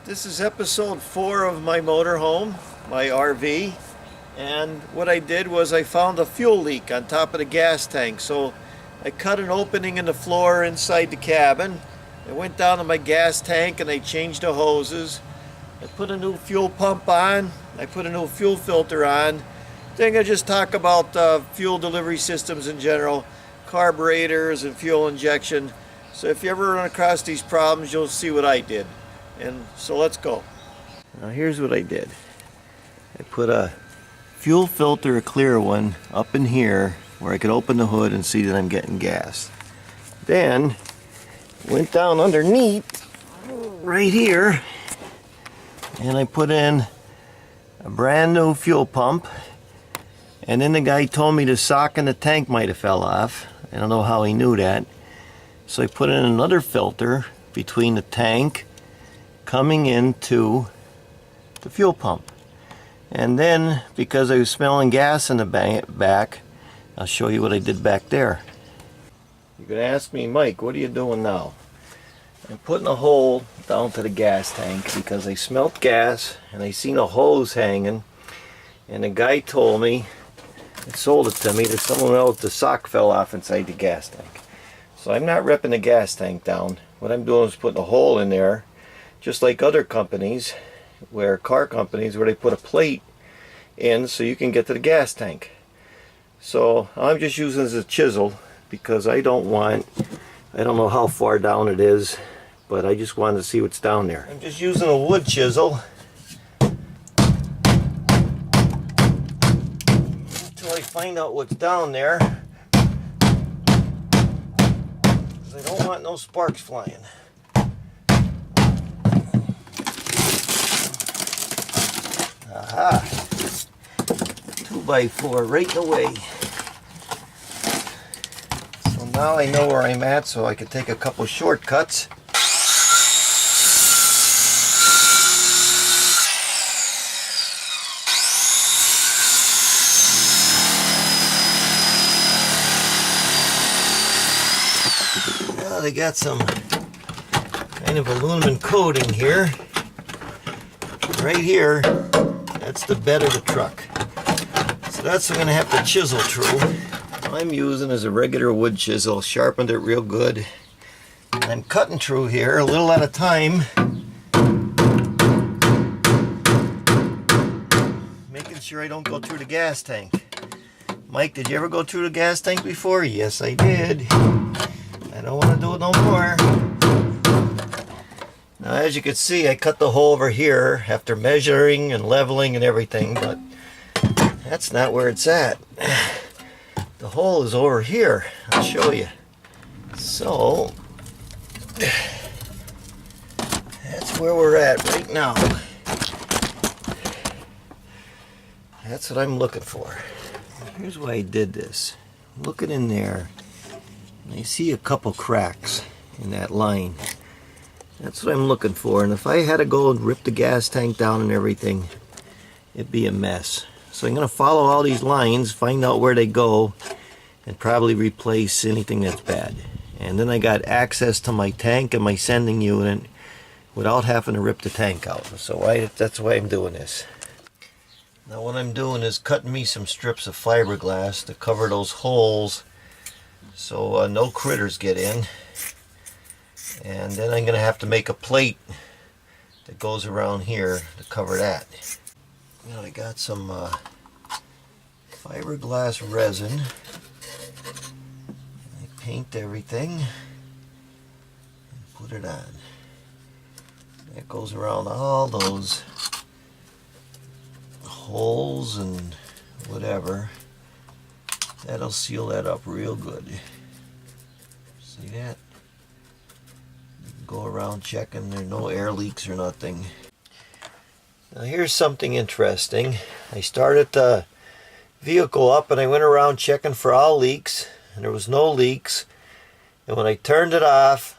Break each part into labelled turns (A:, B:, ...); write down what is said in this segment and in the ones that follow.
A: This is episode 4 of my motorhome, my RV, and what I did was I found a fuel leak on top of the gas tank. So I cut an opening in the floor inside the cabin. I went down to my gas tank and I changed the hoses. I put a new fuel pump on. I put a new fuel filter on. Then I just talk about fuel delivery systems in general, carburetors and fuel injection. So if you ever run across these problems, you'll see what I did. And so let's go. Now here's what I did. I put a fuel filter, a clear one, up in here where I could open the hood and see that I'm getting gas. Then went down underneath right here and I put in a brand new fuel pump. And then the guy told me the sock in the tank might have fell off. I don't know how he knew that. So I put in another filter between the tank coming into the fuel pump. And then, because I was smelling gas in the back, I'll show you what I did back there. You're going to ask me, Mike, what are you doing now? I'm putting a hole down to the gas tank because I smelt gas and I seen a hose hanging, and the guy told me, and sold it to me, that someone else, the sock fell off inside the gas tank. So I'm not ripping the gas tank down. What I'm doing is putting a hole in there, just like other companies, car companies, where they put a plate in so you can get to the gas tank. So I'm just using this as a chisel because I don't know how far down it is, but I just wanted to see what's down there. I'm just using a wood chisel until I find out what's down there, because I don't want no sparks flying. Aha! 2x4 right away. So now I know where I'm at, so I can take a couple shortcuts. Now they got some kind of aluminum coating here. Right here, that's the bed of the truck. So that's what I'm going to have to chisel through. I'm using is a regular wood chisel, sharpened it real good. And I'm cutting through here a little at a time, making sure I don't go through the gas tank. Mike, did you ever go through the gas tank before? Yes, I did. I don't want to do it no more. Now, as you can see, I cut the hole over here after measuring and leveling and everything, but that's not where it's at. The hole is over here. I'll show you. So, that's where we're at right now. That's what I'm looking for. Here's why I did this. Looking in there, and I see a couple cracks in that line. That's what I'm looking for, and if I had to go and rip the gas tank down and everything, it'd be a mess. So I'm going to follow all these lines, find out where they go, and probably replace anything that's bad. And then I got access to my tank and my sending unit without having to rip the tank out. So that's why I'm doing this. Now what I'm doing is cutting me some strips of fiberglass to cover those holes so no critters get in. And then I'm going to have to make a plate that goes around here to cover that. Now I got some fiberglass resin. I paint everything and put it on. That goes around all those holes and whatever. That'll seal that up real good. See that? Go around checking there's no air leaks or nothing. Now here's something interesting. I started the vehicle up and I went around checking for all leaks, and there was no leaks. And when I turned it off,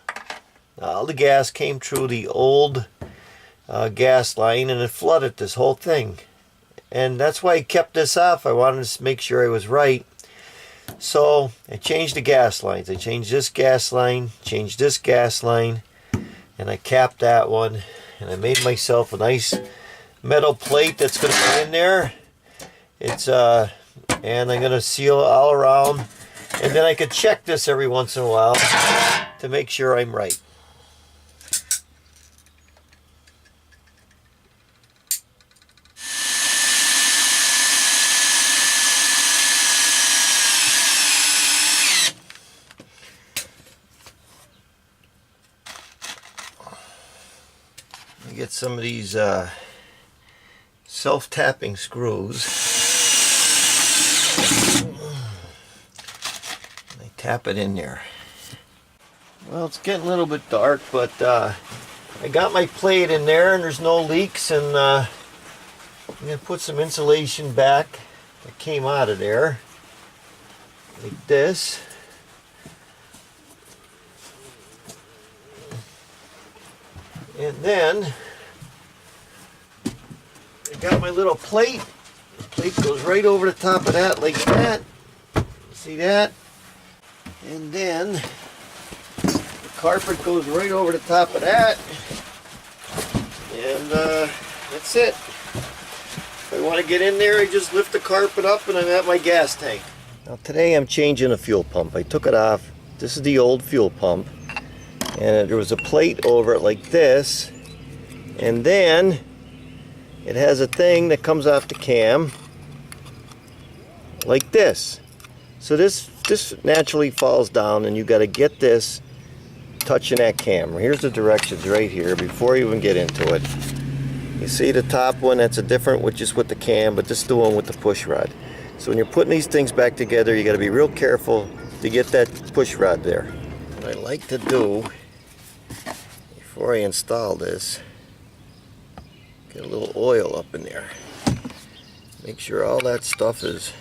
A: all the gas came through the old gas line and it flooded this whole thing. And that's why I kept this off. I wanted to make sure I was right. So I changed the gas lines. I changed this gas line, changed this gas line, and I capped that one, and I made myself a nice metal plate that's going to go in there. It's and I'm going to seal all around, and then I could check this every once in a while to make sure I'm right. Get some of these self-tapping screws. I tap it in there. Well, it's getting a little bit dark, but I got my plate in there and there's no leaks, and I'm going to put some insulation back that came out of there like this. And then I got my little plate. The plate goes right over the top of that like that. See that? And then the carpet goes right over the top of that. And that's it. If I want to get in there, I just lift the carpet up and I'm at my gas tank. Now today I'm changing a fuel pump. I took it off. This is the old fuel pump. And there was a plate over it like this, and then it has a thing that comes off the cam like this. So this naturally falls down, and you got to get this touching that cam. Here's the directions right here before you even get into it. You see the top one, that's a different, which is with the cam, but this is the one with the push rod. So when you're putting these things back together, you got to be real careful to get that push rod there. What I like to do before I install this, get a little oil up in there. Make sure all that stuff is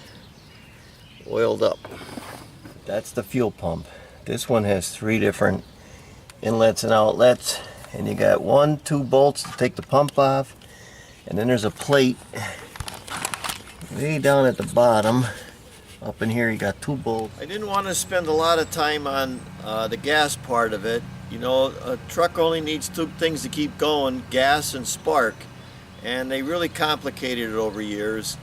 A: oiled up. That's the fuel pump. This one has 3 different inlets and outlets, and you got 2 bolts to take the pump off, and then there's a plate way down at the bottom. Up in here you got 2 bolts. I didn't want to spend a lot of time on the gas part of it. You know, a truck only needs 2 things to keep going, gas and spark, and they really complicated it over years.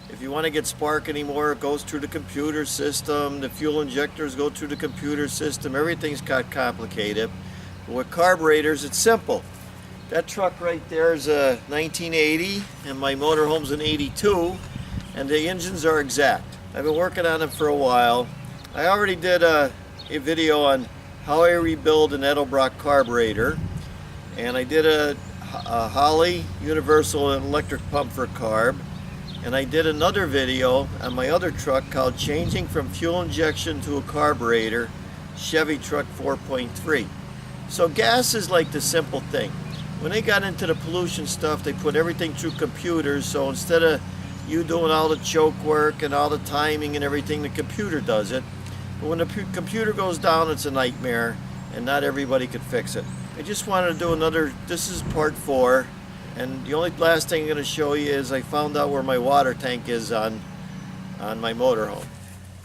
A: If you want to get spark anymore, it goes through the computer system, the fuel injectors go through the computer system, everything's got complicated. But with carburetors, it's simple. That truck right there is a 1980, and my motorhome's an 82, and the engines are exact. I've been working on them for a while. I already did a video on how I rebuild an Edelbrock carburetor, and I did a Holley universal electric pump for carb, and I did another video on my other truck called Changing from Fuel Injection to a Carburetor, Chevy Truck 4.3. So gas is like the simple thing. When they got into the pollution stuff, they put everything through computers, so instead of you doing all the choke work and all the timing and everything, the computer does it. But when the computer goes down, it's a nightmare, and not everybody could fix it. I just wanted to do another, this is part 4, and the only last thing I'm going to show you is I found out where my water tank is on my motorhome.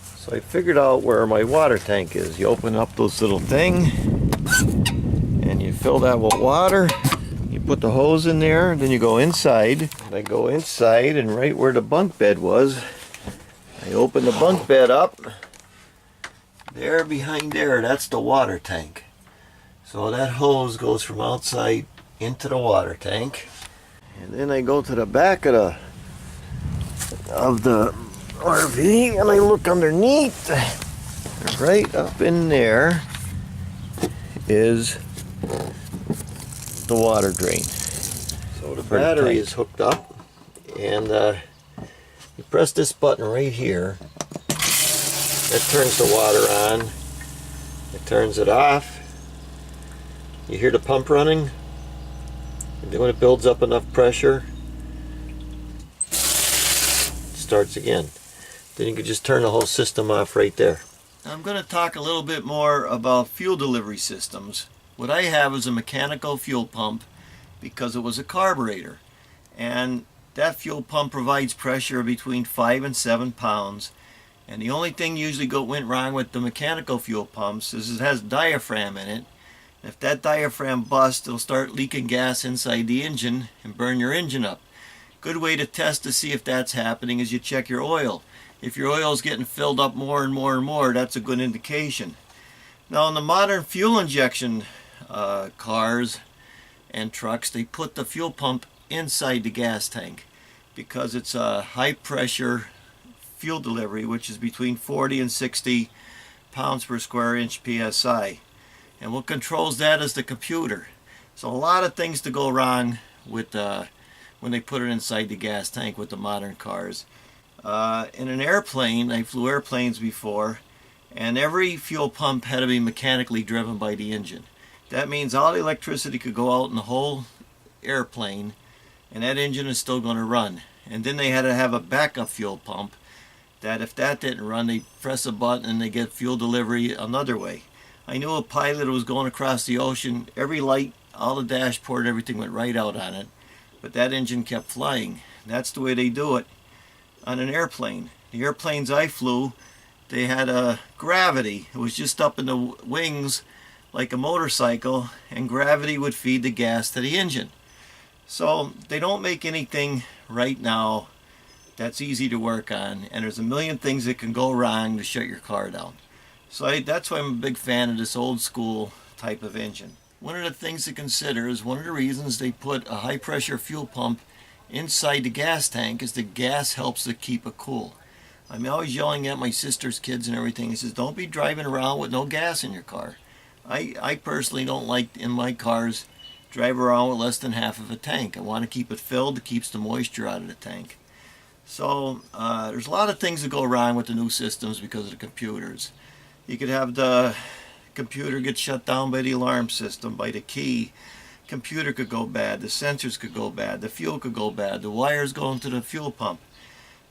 A: So I figured out where my water tank is. You open up this little thing, and you fill that with water. You put the hose in there, and then you go inside. And I go inside, and right where the bunk bed was, I open the bunk bed up. There behind there, that's the water tank. So that hose goes from outside into the water tank. And then I go to the back of the RV and I look underneath. Right up in there is the water drain. So the battery is hooked up, and you press this button right here. That turns the water on. It turns it off. You hear the pump running, and then when it builds up enough pressure, it starts again. Then you can just turn the whole system off right there. I'm going to talk a little bit more about fuel delivery systems. What I have is a mechanical fuel pump because it was a carburetor, and that fuel pump provides pressure between 5 and 7 pounds. And the only thing usually went wrong with the mechanical fuel pumps is it has a diaphragm in it, If that diaphragm busts, it'll start leaking gas inside the engine and burn your engine up. Good way to test to see if that's happening is you check your oil. If your oil is getting filled up more and more and more, that's a good indication. Now in the modern fuel injection cars and trucks, they put the fuel pump inside the gas tank because it's a high pressure fuel delivery, which is between 40 and 60 pounds per square inch psi. And what controls that is the computer. So a lot of things to go wrong with when they put it inside the gas tank with the modern cars. In an airplane, I flew airplanes before, and every fuel pump had to be mechanically driven by the engine. That means all the electricity could go out in the whole airplane, and that engine is still going to run. And then they had to have a backup fuel pump that if that didn't run, they press a button and they get fuel delivery another way. I knew a pilot who was going across the ocean, every light, all the dashboard, everything went right out on it, but that engine kept flying. That's the way they do it on an airplane. The airplanes I flew, they had a gravity. It was just up in the wings like a motorcycle, and gravity would feed the gas to the engine. So they don't make anything right now that's easy to work on, and there's a million things that can go wrong to shut your car down. So that's why I'm a big fan of this old school type of engine. One of the things to consider is one of the reasons they put a high pressure fuel pump inside the gas tank is the gas helps to keep it cool. I'm always yelling at my sister's kids and everything. He says, don't be driving around with no gas in your car. I personally don't like in my cars drive around with less than half of a tank. I want to keep it filled. It keeps the moisture out of the tank. So there's a lot of things that go wrong with the new systems because of the computers. You could have the computer get shut down by the alarm system, by the key. Computer could go bad, the sensors could go bad, the fuel could go bad, the wires go into the fuel pump.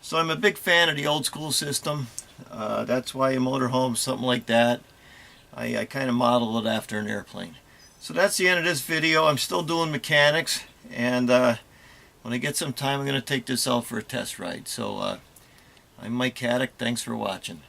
A: So I'm a big fan of the old school system. That's why a motorhome, something like that, I kind of model it after an airplane. So that's the end of this video. I'm still doing mechanics, and when I get some time I'm going to take this out for a test ride. So I'm Mike Haduck. Thanks for watching.